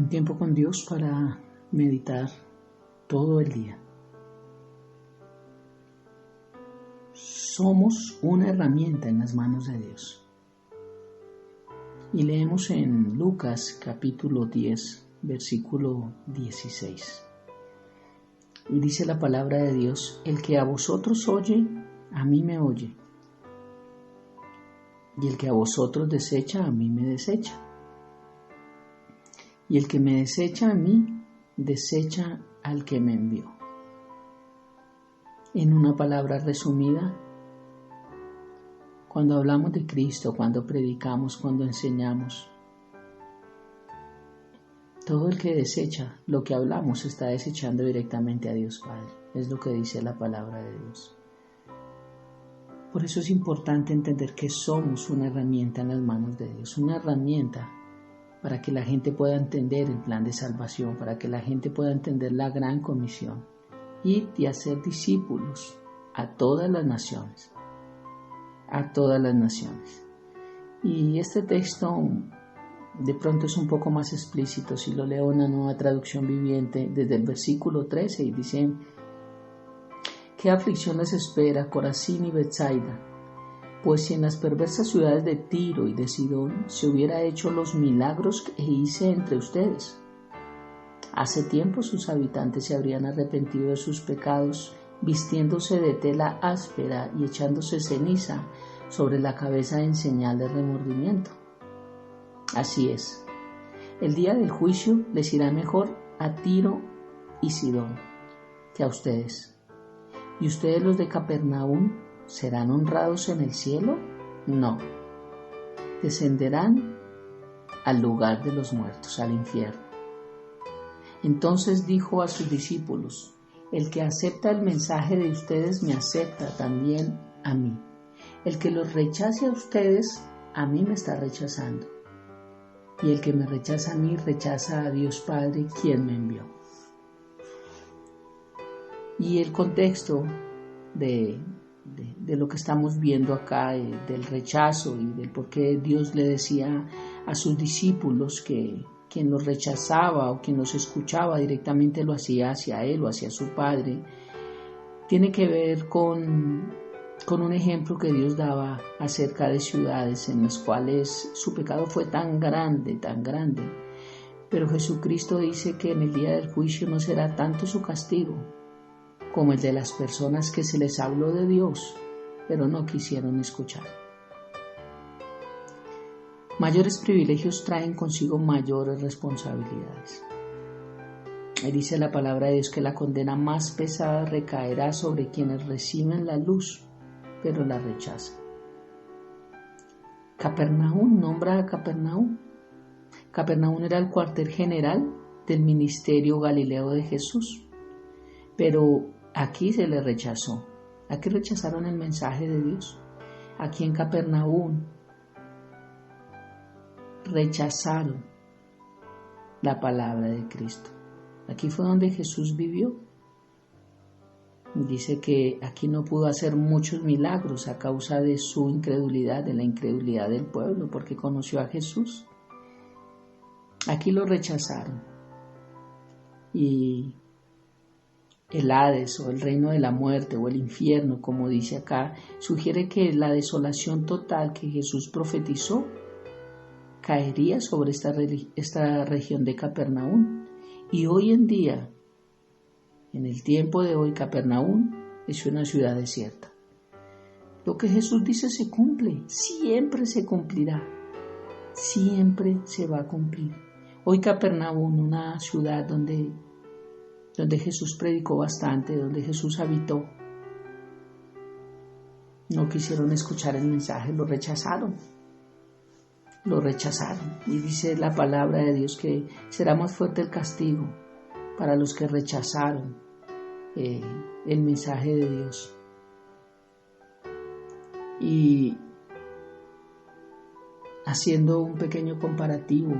Un tiempo con Dios para meditar todo el día. Somos una herramienta en las manos de Dios. Y leemos en Lucas capítulo 10, versículo 16. Y dice la palabra de Dios: el que a vosotros oye, a mí me oye. Y el que a vosotros desecha, a mí me desecha. Y el que me desecha a mí, desecha al que me envió. En una palabra resumida, cuando hablamos de Cristo, cuando predicamos, cuando enseñamos, todo el que desecha lo que hablamos está desechando directamente a Dios Padre. Es lo que dice la palabra de Dios. Por eso es importante entender que somos una herramienta en las manos de Dios, una herramienta para que la gente pueda entender el plan de salvación, para que la gente pueda entender la gran comisión, ir y hacer discípulos a todas las naciones, Y este texto de pronto es un poco más explícito si lo leo en una Nueva Traducción Viviente desde el versículo 13 y dice: ¿qué aflicción les espera Corazín y Betsaida? Pues si en las perversas ciudades de Tiro y de Sidón se hubiera hecho los milagros que hice entre ustedes, hace tiempo sus habitantes se habrían arrepentido de sus pecados, vistiéndose de tela áspera y echándose ceniza sobre la cabeza en señal de remordimiento. Así es, el día del juicio les irá mejor a Tiro y Sidón que a ustedes. ¿Y ustedes, los de Capernaum, serán honrados en el cielo? No, descenderán al lugar de los muertos, al infierno. Entonces dijo a sus discípulos: el que acepta el mensaje de ustedes me acepta también a mí. El que los rechace a ustedes, a mí me está rechazando. Y el que me rechaza a mí, rechaza a Dios Padre, quien me envió. Y el contexto de lo que estamos viendo acá, del rechazo y del por qué Dios le decía a sus discípulos que quien los rechazaba o quien los escuchaba directamente lo hacía hacia él o hacia su Padre, tiene que ver con un ejemplo que Dios daba acerca de ciudades en las cuales su pecado fue tan grande, pero Jesucristo dice que en el día del juicio no será tanto su castigo como el de las personas que se les habló de Dios, pero no quisieron escuchar. Mayores privilegios traen consigo mayores responsabilidades. Y dice la palabra de Dios que la condena más pesada recaerá sobre quienes reciben la luz, pero la rechazan. Capernaum, nombra a Capernaum. Capernaum era el cuartel general del ministerio galileo de Jesús, pero aquí se le rechazó. Aquí rechazaron el mensaje de Dios. Aquí en Capernaum rechazaron la palabra de Cristo. Aquí fue donde Jesús vivió. Dice que aquí no pudo hacer muchos milagros a causa de su incredulidad, de la incredulidad del pueblo, porque conoció a Jesús. Aquí lo rechazaron. Y el Hades o el reino de la muerte o el infierno, como dice acá, sugiere que la desolación total que Jesús profetizó caería sobre esta región de Capernaum. Y hoy en día, en el tiempo de hoy, Capernaum es una ciudad desierta. Lo que Jesús dice se cumple, siempre se cumplirá, siempre se va a cumplir. Hoy Capernaum, una ciudad donde Jesús predicó bastante, donde Jesús habitó, no quisieron escuchar el mensaje, lo rechazaron. Y dice la palabra de Dios que será más fuerte el castigo para los que rechazaron el mensaje de Dios. Y haciendo un pequeño comparativo,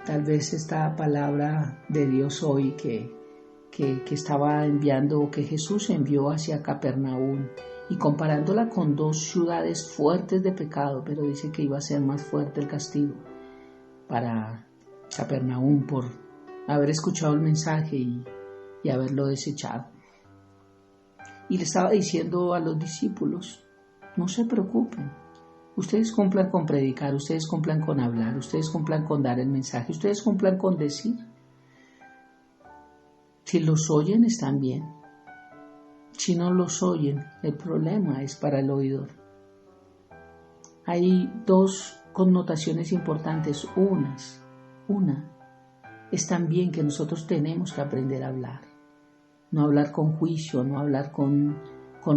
tal vez esta palabra de Dios hoy que estaba enviando, o que Jesús envió hacia Capernaum, y comparándola con dos ciudades fuertes de pecado, pero dice que iba a ser más fuerte el castigo para Capernaum por haber escuchado el mensaje y haberlo desechado. Y le estaba diciendo a los discípulos, no se preocupen, ustedes cumplan con predicar, ustedes cumplan con hablar, ustedes cumplan con dar el mensaje, ustedes cumplan con decir. Si los oyen, están bien. Si no los oyen, el problema es para el oidor. Hay dos connotaciones importantes. Una es también que nosotros tenemos que aprender a hablar. No hablar con juicio, no hablar con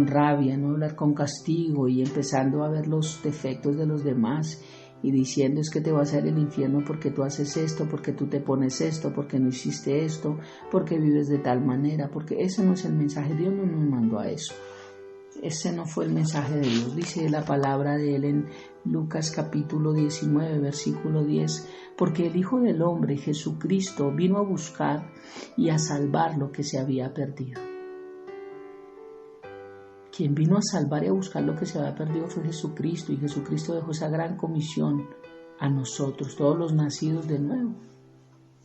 rabia, no hablar con castigo y empezando a ver los defectos de los demás y diciendo es que te vas a ir al infierno porque tú haces esto, porque tú te pones esto, porque no hiciste esto, porque vives de tal manera, porque ese no es el mensaje. Dios no nos mandó a eso. Ese no fue el mensaje de Dios. Dice la palabra de Él en Lucas capítulo 19, versículo 10, porque el Hijo del Hombre, Jesucristo, vino a buscar y a salvar lo que se había perdido. Quien vino a salvar y a buscar lo que se había perdido fue Jesucristo, y Jesucristo dejó esa gran comisión a nosotros, todos los nacidos de nuevo.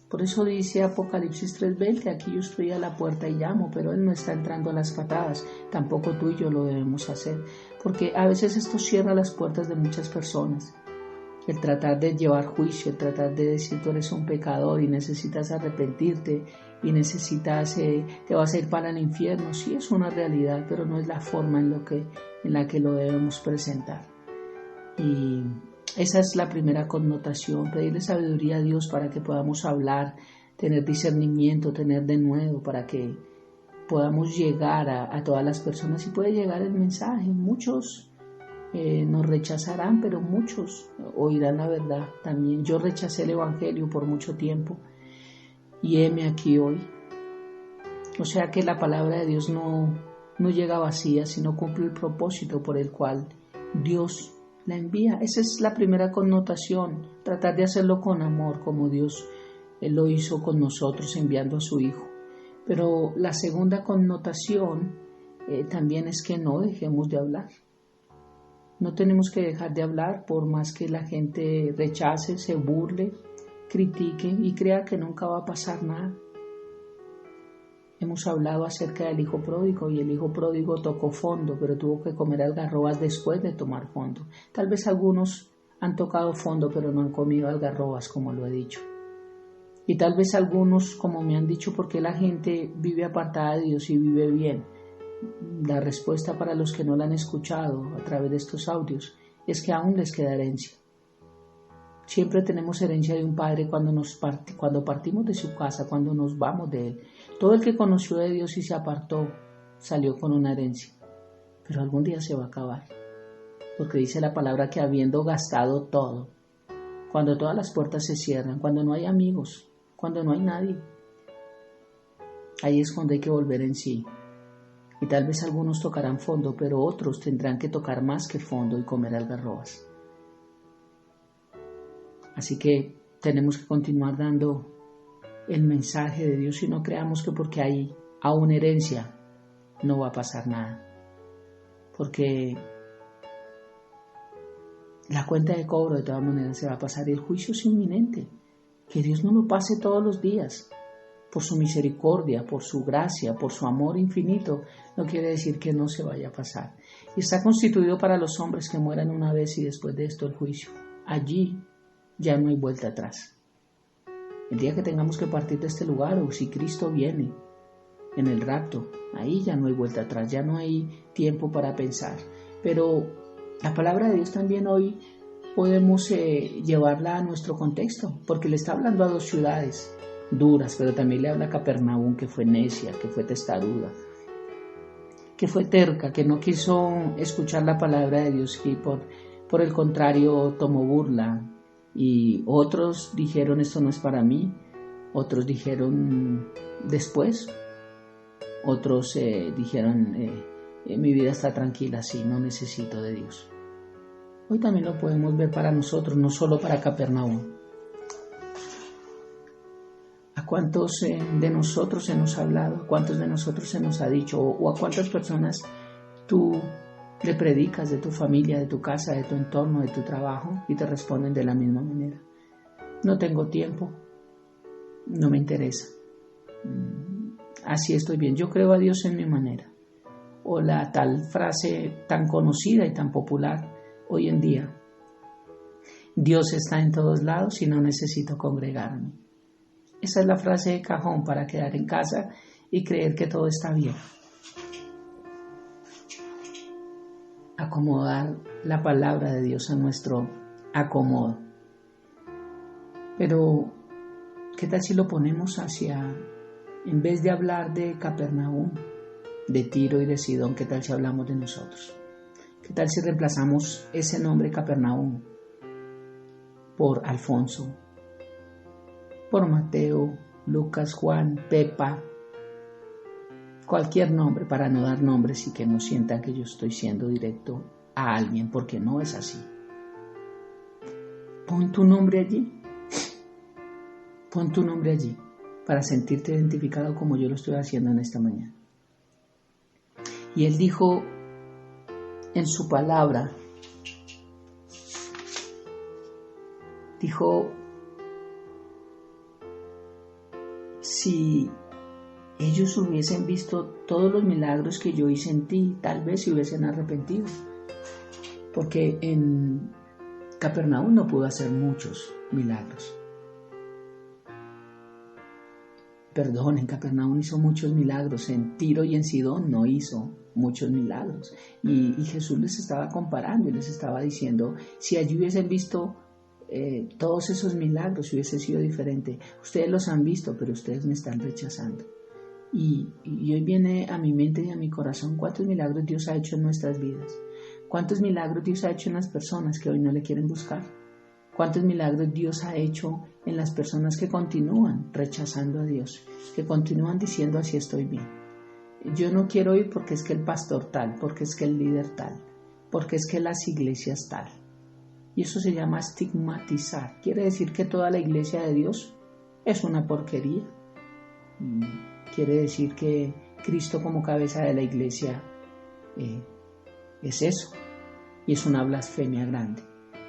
Por eso dice Apocalipsis 3:20, aquí yo estoy a la puerta y llamo, pero Él no está entrando a las patadas, tampoco tú y yo lo debemos hacer, porque a veces esto cierra las puertas de muchas personas. El tratar de llevar juicio, el tratar de decir tú eres un pecador y necesitas arrepentirte y necesitas, te vas a ir para el infierno. Sí, es una realidad, pero no es la forma en la que lo debemos presentar. Y esa es la primera connotación, pedirle sabiduría a Dios para que podamos hablar, tener discernimiento, tener denuedo, para que podamos llegar a todas las personas y puede llegar el mensaje. Muchos nos rechazarán, pero muchos oirán la verdad también. Yo rechacé el evangelio por mucho tiempo y heme aquí hoy. O sea que la palabra de Dios no llega vacía, sino cumple el propósito por el cual Dios la envía. Esa es la primera connotación, tratar de hacerlo con amor, como Dios lo hizo con nosotros enviando a su Hijo. Pero la segunda connotación también es que no dejemos de hablar. No tenemos que dejar de hablar por más que la gente rechace, se burle, critique y crea que nunca va a pasar nada. Hemos hablado acerca del hijo pródigo y el hijo pródigo tocó fondo, pero tuvo que comer algarrobas después de tomar fondo. Tal vez algunos han tocado fondo, pero no han comido algarrobas, como lo he dicho. Y tal vez algunos, como me han dicho, ¿por qué la gente vive apartada de Dios y vive bien? La respuesta para los que no la han escuchado a través de estos audios es que aún les queda herencia. Siempre tenemos herencia de un padre cuando partimos de su casa, cuando nos vamos de él. Todo el que conoció de Dios y se apartó salió con una herencia, pero algún día se va a acabar, porque dice la palabra que habiendo gastado todo, cuando todas las puertas se cierran, cuando no hay amigos, cuando no hay nadie, ahí es cuando hay que volver en sí. Y tal vez algunos tocarán fondo, pero otros tendrán que tocar más que fondo y comer algarrobas. Así que tenemos que continuar dando el mensaje de Dios y no creamos que porque hay aún herencia no va a pasar nada. Porque la cuenta de cobro de todas maneras se va a pasar y el juicio es inminente. Que Dios no lo pase todos los días. Por su misericordia, por su gracia, por su amor infinito, no quiere decir que no se vaya a pasar. Y está constituido para los hombres que mueran una vez y después de esto el juicio. Allí ya no hay vuelta atrás. El día que tengamos que partir de este lugar, o si Cristo viene en el rapto, ahí ya no hay vuelta atrás, ya no hay tiempo para pensar. Pero la palabra de Dios también hoy podemos llevarla a nuestro contexto, porque le está hablando a dos ciudades duras, pero también le habla a Capernaum, que fue necia, que fue testaruda, que fue terca, que no quiso escuchar la palabra de Dios y por el contrario tomó burla. Y otros dijeron esto no es para mí, otros dijeron después, otros dijeron mi vida está tranquila, sí, no necesito de Dios. Hoy también lo podemos ver para nosotros, no solo para Capernaum. ¿A cuántos de nosotros se nos ha hablado? ¿A cuántos de nosotros se nos ha dicho? ¿O a cuántas personas tú le predicas de tu familia, de tu casa, de tu entorno, de tu trabajo y te responden de la misma manera? No tengo tiempo, no me interesa. Así estoy bien. Yo creo a Dios en mi manera. O la tal frase tan conocida y tan popular hoy en día: Dios está en todos lados y no necesito congregarme. Esa es la frase de cajón para quedar en casa y creer que todo está bien. Acomodar la palabra de Dios a nuestro acomodo. Pero, ¿qué tal si lo ponemos en vez de hablar de Capernaum, de Tiro y de Sidón, qué tal si hablamos de nosotros? ¿Qué tal si reemplazamos ese nombre Capernaum por Alfonso, por Mateo, Lucas, Juan, Pepa, cualquier nombre, para no dar nombres y que no sientan que yo estoy siendo directo a alguien, porque no es así? Pon tu nombre allí. Pon tu nombre allí para sentirte identificado como yo lo estoy haciendo en esta mañana. Y él dijo en su palabra, dijo: si ellos hubiesen visto todos los milagros que yo hice en ti, tal vez se hubiesen arrepentido. Porque en Capernaum no pudo hacer muchos milagros. Perdón, en Capernaum hizo muchos milagros, en Tiro y en Sidón no hizo muchos milagros. Y Jesús les estaba comparando y les estaba diciendo: si allí hubiesen visto todos esos milagros, hubiese sido diferente. Ustedes los han visto, pero ustedes me están rechazando. Y hoy viene a mi mente y a mi corazón: ¿cuántos milagros Dios ha hecho en nuestras vidas? ¿Cuántos milagros Dios ha hecho en las personas que hoy no le quieren buscar? ¿Cuántos milagros Dios ha hecho en las personas que continúan rechazando a Dios, que continúan diciendo: así estoy bien? Yo no quiero ir porque es que el pastor tal, porque es que el líder tal, porque es que las iglesias tal. Y eso se llama estigmatizar. Quiere decir que toda la iglesia de Dios es una porquería. Quiere decir que Cristo como cabeza de la iglesia es eso. Y es una blasfemia grande.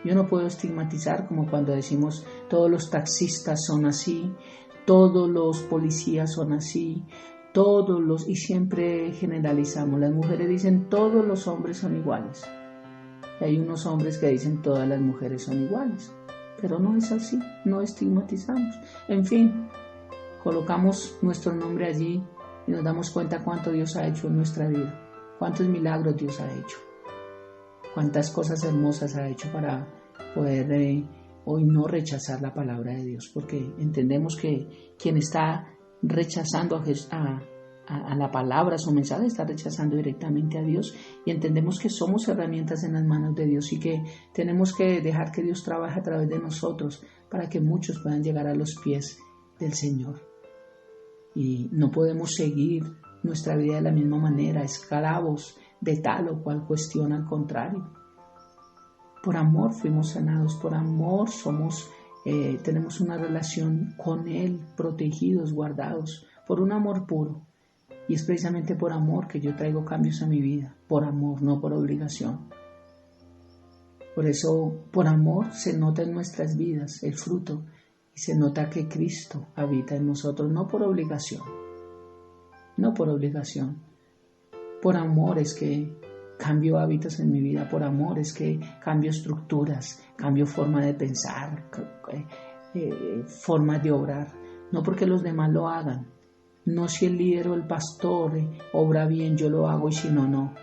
Yo no puedo estigmatizar como cuando decimos: todos los taxistas son así, todos los policías son así, y siempre generalizamos. Las mujeres dicen: todos los hombres son iguales. Y hay unos hombres que dicen: todas las mujeres son iguales. Pero no es así, no estigmatizamos. En fin, colocamos nuestro nombre allí y nos damos cuenta cuánto Dios ha hecho en nuestra vida, cuántos milagros Dios ha hecho. Cuántas cosas hermosas ha hecho para poder hoy no rechazar la palabra de Dios, porque entendemos que quien está rechazando a la palabra, a su mensaje, está rechazando directamente a Dios, y entendemos que somos herramientas en las manos de Dios y que tenemos que dejar que Dios trabaje a través de nosotros para que muchos puedan llegar a los pies del Señor. Y no podemos seguir nuestra vida de la misma manera, esclavos de tal o cual cuestión. Al contrario, por amor fuimos sanados, por amor tenemos una relación con Él, protegidos, guardados, por un amor puro. Y es precisamente por amor que yo traigo cambios a mi vida, por amor, no por obligación. Por eso, por amor se nota en nuestras vidas el fruto y se nota que Cristo habita en nosotros, no por obligación, no por obligación. Por amor es que cambio hábitos en mi vida, por amor es que cambio estructuras, cambio forma de pensar, formas de obrar, no porque los demás lo hagan, no si el líder o el pastor obra bien, yo lo hago, y si no, no,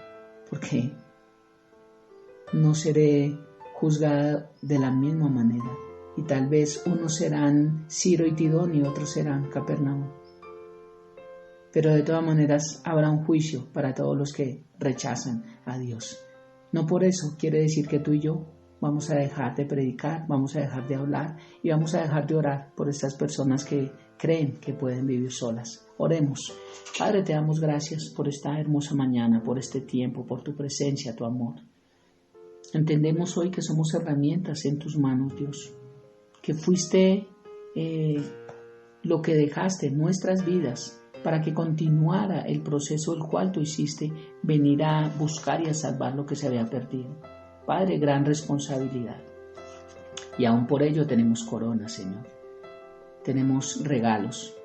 porque no seré juzgada de la misma manera, y tal vez unos serán Ciro y Tidón y otros serán Capernaum. Pero de todas maneras habrá un juicio para todos los que rechazan a Dios. No por eso quiere decir que tú y yo vamos a dejar de predicar, vamos a dejar de hablar y vamos a dejar de orar por estas personas que creen que pueden vivir solas. Oremos. Padre, te damos gracias por esta hermosa mañana, por este tiempo, por tu presencia, tu amor. Entendemos hoy que somos herramientas en tus manos, Dios, que fuiste lo que dejaste en nuestras vidas para que continuara el proceso el cual tú hiciste, venir a buscar y a salvar lo que se había perdido. Padre, gran responsabilidad. Y aún por ello tenemos corona, Señor. tenemos regalos,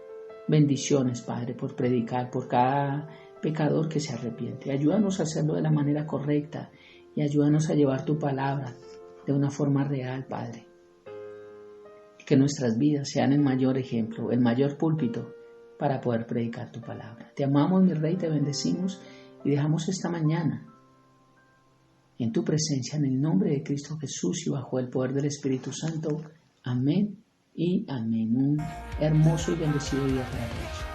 bendiciones, Padre, por predicar, por cada pecador que se arrepiente. Ayúdanos a hacerlo de la manera correcta y ayúdanos a llevar tu palabra de una forma real, Padre. Que nuestras vidas sean el mayor ejemplo, el mayor púlpito para poder predicar tu palabra. Te amamos, mi Rey, te bendecimos y dejamos esta mañana en tu presencia, en el nombre de Cristo Jesús y bajo el poder del Espíritu Santo. Amén y amén. Un hermoso y bendecido día para todos.